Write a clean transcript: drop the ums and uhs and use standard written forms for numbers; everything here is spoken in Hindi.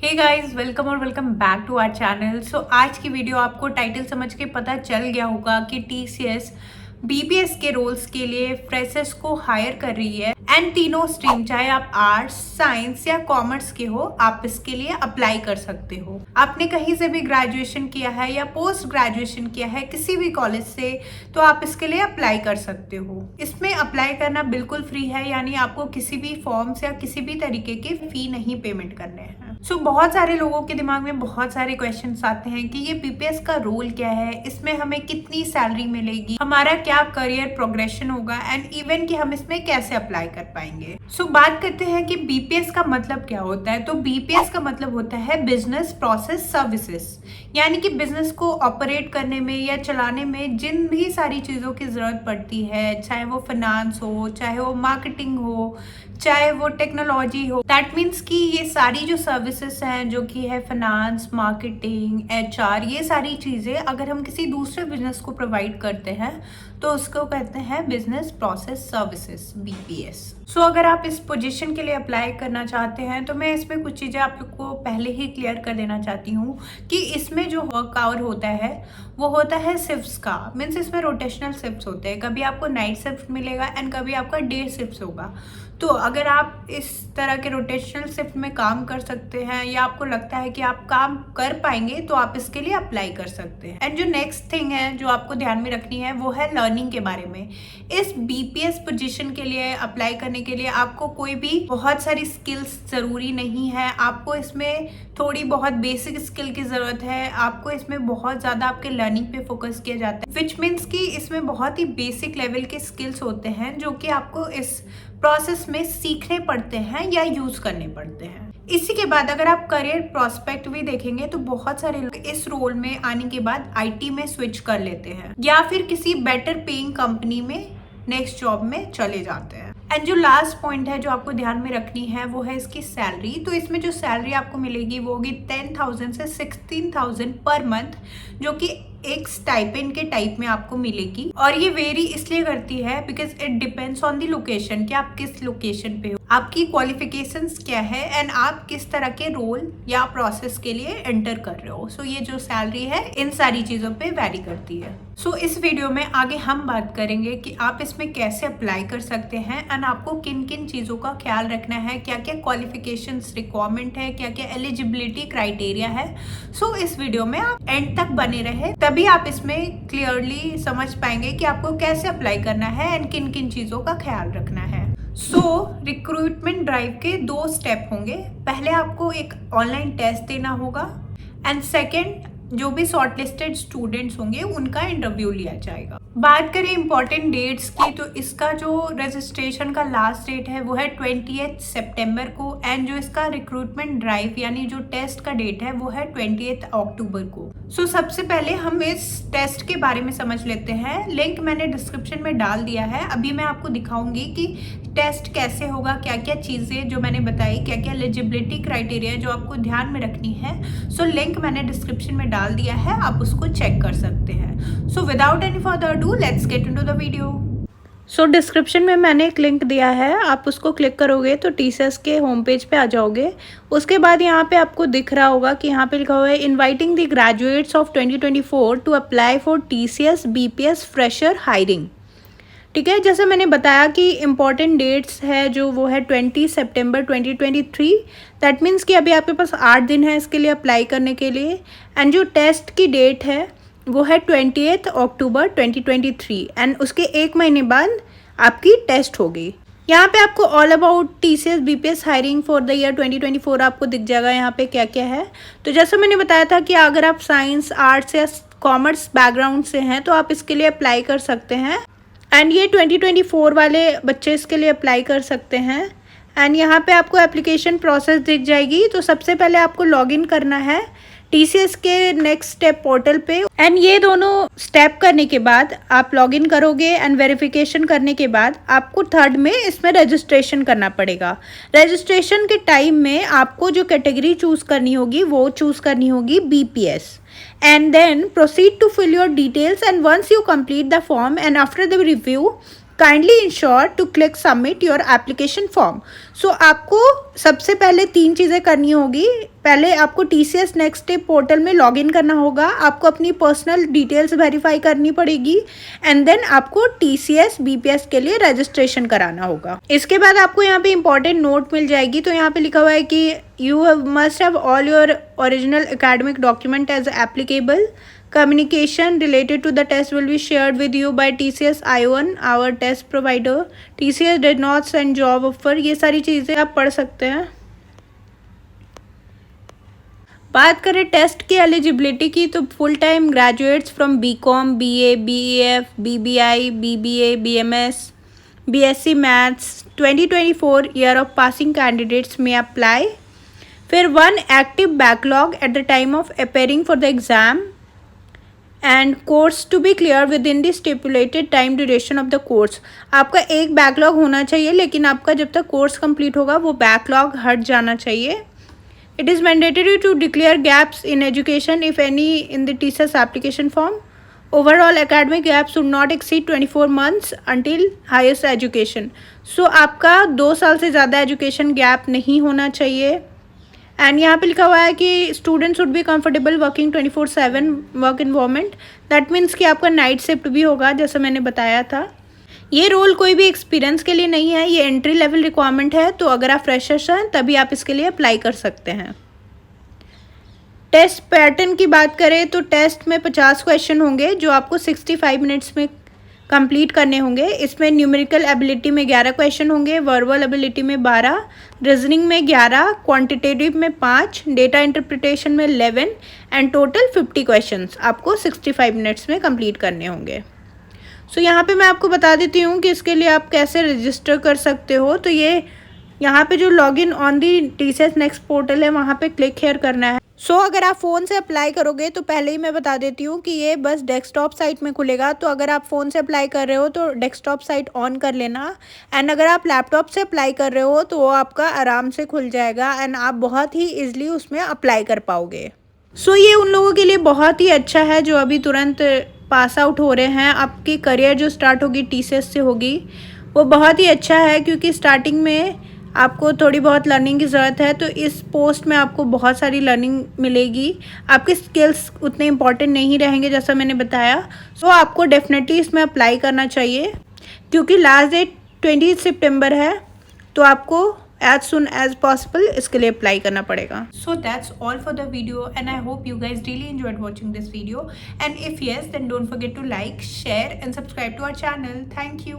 हे गाइस, वेलकम और welcome back to our channel. So आज की वीडियो आपको टाइटल समझ के पता चल गया होगा कि टीसीएस बीपीएस के रोल्स के लिए फ्रेशर्स को हायर कर रही है एंड तीनों स्ट्रीम, चाहे आप आर्ट्स, साइंस या कॉमर्स के हो, आप इसके लिए अप्लाई कर सकते हो। आपने कहीं से भी ग्रेजुएशन किया है या पोस्ट ग्रेजुएशन किया है किसी भी कॉलेज से, तो आप इसके लिए अप्लाई कर सकते हो। इसमें अप्लाई करना बिल्कुल फ्री है, यानी आपको किसी भी फॉर्म्स या किसी भी तरीके के फी नहीं पेमेंट करने हैं। बहुत सारे लोगों के दिमाग में बहुत सारे क्वेश्चंस आते हैं कि ये बीपीएस का रोल क्या है, इसमें हमें कितनी सैलरी मिलेगी, हमारा क्या करियर प्रोग्रेशन होगा एंड इवन कि हम इसमें कैसे अप्लाई कर पाएंगे। बात करते हैं कि बीपीएस का मतलब क्या होता है। तो बीपीएस का मतलब होता है बिजनेस प्रोसेस सर्विसेज, यानी कि बिजनेस को ऑपरेट करने में या चलाने में जिन भी सारी चीज़ों की ज़रूरत पड़ती है, चाहे वो फाइनेंस हो, चाहे वो मार्केटिंग हो, चाहे वो टेक्नोलॉजी हो। दैट मीन्स कि ये सारी जो सर्विसेज हैं, जो कि है फाइनेंस, मार्केटिंग, एचआर, ये सारी चीज़ें अगर हम किसी दूसरे बिजनेस को प्रोवाइड करते हैं तो उसको कहते हैं बिजनेस प्रोसेस सर्विसेज, बीपीएस। अगर आप इस पोजीशन के लिए अप्लाई करना चाहते हैं तो मैं इसमें कुछ चीज़ें आप लोग को पहले ही क्लियर कर देना चाहती हूँ कि इसमें जो वर्क आवर होता है वो होता है शिफ्ट्स का। मीन्स इसमें रोटेशनल शिफ्ट्स होते हैं, कभी आपको नाइट शिफ्ट मिलेगा एंड कभी आपका डे शिफ्ट होगा। तो अगर आप इस तरह के रोटेशनल शिफ्ट में काम कर सकते हैं या आपको लगता है कि आप काम कर पाएंगे तो आप इसके लिए अप्लाई कर सकते हैं। एंड जो नेक्स्ट थिंग है जो आपको ध्यान में रखनी है वो है लर्निंग के बारे में। इस बीपीएस पोजीशन के लिए अप्लाई करने के लिए आपको कोई भी बहुत सारी स्किल्स ज़रूरी नहीं है। आपको इसमें थोड़ी बहुत बेसिक स्किल की ज़रूरत है। आपको इसमें बहुत ज़्यादा आपके लर्निंग पे फोकस किया जाता है, विच मीन्स कि इसमें बहुत ही बेसिक लेवल के स्किल्स होते हैं जो कि आपको इस प्रोसेस में सीखने पड़ते हैं या यूज करने पड़ते हैं। इसी के बाद अगर आप करियर प्रोस्पेक्ट भी देखेंगे तो बहुत सारे लोग इस रोल में आने के बाद आईटी में स्विच कर लेते हैं या फिर किसी बेटर पेइंग कंपनी में नेक्स्ट जॉब में चले जाते हैं। एंड जो लास्ट पॉइंट है जो आपको ध्यान में रखनी है वो है इसकी सैलरी। तो इसमें जो सैलरी आपको मिलेगी वो होगी 10,000 से 16,000 पर मंथ, जो कि एक स्टाइपेंड के टाइप में आपको मिलेगी। और ये वेरी इसलिए करती है because it depends on the location कि आप किस लोकेशन पे हो, आपकी क्वालिफिकेशंस क्या है एंड आप किस तरह के रोल या प्रोसेस के लिए एंटर कर रहे हो। ये जो सैलरी है इन सारी चीज़ों पे वैरी करती है। इस वीडियो में आगे हम बात करेंगे कि आप इसमें कैसे अप्लाई कर सकते हैं एंड आपको किन किन चीज़ों का ख्याल रखना है, क्या क्या क्वालिफिकेशंस रिक्वायरमेंट है, क्या क्या एलिजिबिलिटी क्राइटेरिया है। इस वीडियो में आप एंड तक बने रहे, तभी आप इसमें क्लियरली समझ पाएंगे कि आपको कैसे अप्लाई करना है एंड किन किन चीज़ों का ख्याल रखना है। रिक्रूटमेंट ड्राइव के 2 स्टेप होंगे। पहले आपको एक ऑनलाइन टेस्ट देना होगा एंड सेकेंड जो भी शॉर्टलिस्टेड स्टूडेंट्स होंगे उनका इंटरव्यू लिया जाएगा। बात करें इंपॉर्टेंट डेट्स की, तो इसका जो रजिस्ट्रेशन का लास्ट डेट है वो है 28 सितंबर को एंड जो इसका रिक्रूटमेंट ड्राइव यानी जो टेस्ट का डेट है वो है 28 अक्टूबर को। सबसे पहले हम इस टेस्ट के बारे में समझ लेते हैं। लिंक मैंने डिस्क्रिप्शन में डाल दिया है। अभी मैं आपको दिखाऊंगी कि टेस्ट कैसे होगा, क्या क्या चीज़ें जो मैंने बताई, क्या क्या एलिजिबिलिटी क्राइटेरिया जो आपको ध्यान में रखनी है। लिंक मैंने डिस्क्रिप्शन में डाल दिया है, आप उसको चेक कर सकते हैं। Without any further do let's get into the video. Description में मैंने एक लिंक दिया है, आप उसको क्लिक करोगे तो टीसीएस के होम पेज पे आ जाओगे। उसके बाद यहाँ पे आपको दिख रहा होगा कि यहाँ पे लिखा हुआ है inviting the graduates of 2024 to apply for TCS BPS fresher hiring. ठीक है, जैसे मैंने बताया कि इम्पॉर्टेंट डेट्स है जो वो है 20 सितंबर 2023। दैट मीन्स कि अभी आपके पास 8 दिन है इसके लिए अप्लाई करने के लिए। एंड जो टेस्ट की डेट है वो है 28 अक्टूबर 2023 एंड उसके 1 महीने बाद आपकी टेस्ट होगी। यहाँ पे आपको all about TCS BPS hiring for the year 2024 आपको दिख जाएगा यहाँ पे क्या क्या है। तो जैसे मैंने बताया था कि अगर आप साइंस, आर्ट्स या कॉमर्स बैकग्राउंड से हैं तो आप इसके लिए अप्लाई कर सकते हैं एंड ये 2024 वाले बच्चे इसके लिए अप्लाई कर सकते हैं। एंड यहाँ पे आपको एप्लीकेशन प्रोसेस दिख जाएगी। तो सबसे पहले आपको लॉगिन करना है टीसीएस के नेक्स्ट स्टेप पोर्टल पे एंड ये दोनों स्टेप करने के बाद आप लॉगिन करोगे एंड वेरिफिकेशन करने के बाद आपको थर्ड में इसमें रजिस्ट्रेशन करना पड़ेगा। रजिस्ट्रेशन के टाइम में आपको जो कैटेगरी चूज करनी होगी वो चूज करनी होगी BPS and then proceed to fill your details and once you complete the form and after the review kindly ensure to click submit your application form. So आपको सबसे पहले 3 चीज़ें करनी होगी। पहले आपको TCS नेक्स्ट स्टेप पोर्टल में लॉगिन करना होगा, आपको अपनी पर्सनल डिटेल्स वेरीफाई करनी पड़ेगी एंड देन आपको TCS BPS के लिए रजिस्ट्रेशन कराना होगा। इसके बाद आपको यहाँ पे इंपॉर्टेंट नोट मिल जाएगी। तो यहाँ पे लिखा हुआ है कि you must have all your original academic document as applicable. Communication related to the test will be shared with you by TCS I1, our test provider. TCS did not send job offer। ये सारी चीज़ें आप पढ़ सकते हैं। बात करें टेस्ट की एलिजिबिलिटी की, तो full time graduates from BCom, BA, BEF, BBI, BBA, BMS, BSc maths 2024 year of passing candidates में अप्लाई। फिर 1 active backlog at the time of appearing for the exam and course to be clear within the stipulated time duration of the course. आपका एक बैकलॉग होना चाहिए, लेकिन आपका जब तक कोर्स कंप्लीट होगा वो बैकलॉग हट जाना चाहिए। It is mandatory to declare gaps in education if any in the TCS application form. Overall academic gap should not exceed 24 months until highest education. So आपका 2 साल से ज़्यादा एजुकेशन गैप नहीं होना चाहिए। एंड यहाँ पे लिखा हुआ है कि student should be comfortable working 24/7 work environment. That means कि आपका नाइट शिफ्ट भी होगा, जैसा मैंने बताया था। ये रोल कोई भी एक्सपीरियंस के लिए नहीं है, ये एंट्री लेवल रिक्वायरमेंट है। तो अगर आप फ्रेशर्स हैं तभी आप इसके लिए अप्लाई कर सकते हैं। टेस्ट पैटर्न की बात करें तो टेस्ट में 50 क्वेश्चन होंगे जो आपको 65 मिनट्स में कंप्लीट करने होंगे। इसमें न्यूमेरिकल एबिलिटी में 11 क्वेश्चन होंगे, वर्बल एबिलिटी में 12, रीजनिंग में 11, क्वांटिटेटिव में 5, डेटा इंटरप्रिटेशन में 11 एंड टोटल 50 क्वेश्चंस आपको 65 मिनट्स में कंप्लीट करने होंगे। सो यहाँ पे मैं आपको बता देती हूँ कि इसके लिए आप कैसे रजिस्टर कर सकते हो। तो ये यहाँ पे जो login on the TCS next portal है वहाँ पे क्लिक हेयर करना है। अगर आप फ़ोन से अप्लाई करोगे तो पहले ही मैं बता देती हूँ कि ये बस डेस्कटॉप साइट में खुलेगा। तो अगर आप फ़ोन से अप्लाई कर रहे हो तो डेस्कटॉप साइट ऑन कर लेना एंड अगर आप लैपटॉप से अप्लाई कर रहे हो तो वो आपका आराम से खुल जाएगा एंड आप बहुत ही ईजिली उसमें अप्लाई कर पाओगे। ये उन लोगों के लिए बहुत ही अच्छा है जो अभी तुरंत पास आउट हो रहे हैं। आपकी करियर जो स्टार्ट होगी TCS से होगी वो बहुत ही अच्छा है, क्योंकि स्टार्टिंग में आपको थोड़ी बहुत लर्निंग की ज़रूरत है। तो इस पोस्ट में आपको बहुत सारी लर्निंग मिलेगी। आपके स्किल्स उतने इंपॉर्टेंट नहीं रहेंगे जैसा मैंने बताया। आपको डेफिनेटली इसमें अप्लाई करना चाहिए, क्योंकि लास्ट डेट 20 सितंबर है। तो आपको एज सुन एज पॉसिबल इसके लिए अप्लाई करना पड़ेगा। So that's all for the video and I hope you guys really enjoyed watching this video and if yes then don't forget to like, share and subscribe to our channel. Thank you.